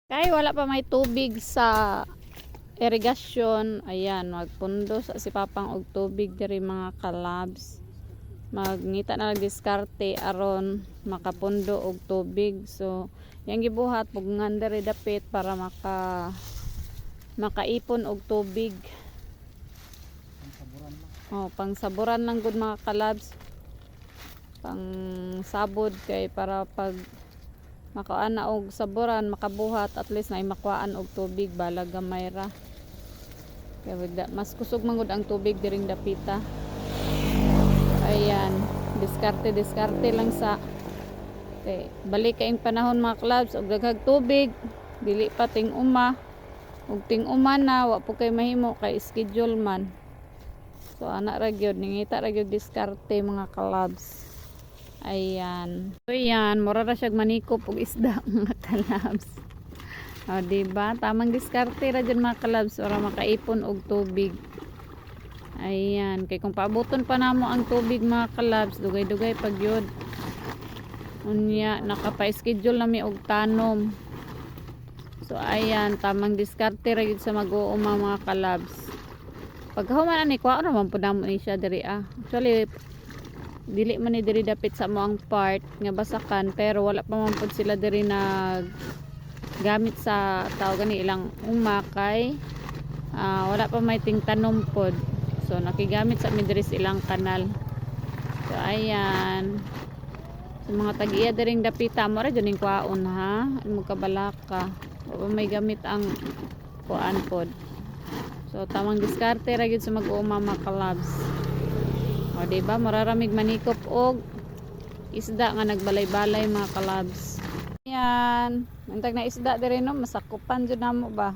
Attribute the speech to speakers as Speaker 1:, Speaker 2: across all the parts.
Speaker 1: Kay wala pa may tubig sa irigasyon. Ayan, magpundo sa si Papang og tubig diri mga kalabs. Magngita na lang diskarte aron makapundo og tubig. So, yang gibuhat pugngan diri dapit para makaipon og tubig. Pang saburan lang gud mga kalabs. Pang sabod kay para pag makuan na og saburan makabuhat at least na makuhaan og tubig bala gamay ra. Kaya mas kusog mangud ang tubig diring dapita. Ayan, diskarte lang sa balik kaing panahon mga clubs og daghag tubig dili pa ting uma ug ting uma na wa po kay mahimo kay schedule man. So ana ra gyud ningita ra gyud diskarte mga clubs. Ayan. So yan, mura ra siya manikop og isda mga kalabs. O diba? Tamang diskarte ra dyan mga kalabs para makaipon og tubig. Ayan. Kay kung paabuton pa namo ang tubig mga kalabs, dugay-dugay pag yun. Unya, nakapa-schedule nami og tanom. So ayan, tamang diskarte ra yun sa mag-uuma mga kalabs. Pag human ani, kuha naman po namo ni siya diri Actually, dili man ni diri dapit sa mo ang part nga basakan pero wala pa man pud sila diri nag gamit sa tawag ni ilang umakay wala pa may tingtanom pod, so nakigamit sa mi diri ilang kanal. So ayan, sa mga tag-iya diring dapita mo ra jud ning kwaon ha, mo kabalaka wala may gamit ang kuan pod. So tamang diskarte ra gyud sa mag-uuma mga kalabs. O diba, mararamig manikop og isda nga nagbalay-balay mga kalabs. Ayan, mantag na isda dire no, masakupan jud namo ba?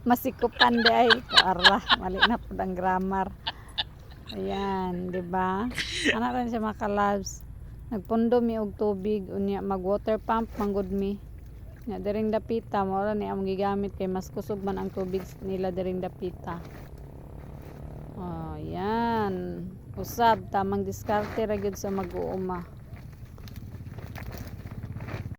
Speaker 1: Masikupan di ay para mali na pud ang grammar. Ayan, diba? Ana ran siya mga kalabs. Nagpundo mi og tubig unya mag water pump manggod mi. Nya diring dapita mo ra ni among gigamit kay mas kusog man ang tubig nila diring dapita. Oh, yan. Usab tamang diskarte ra gyud sa mag-uuma.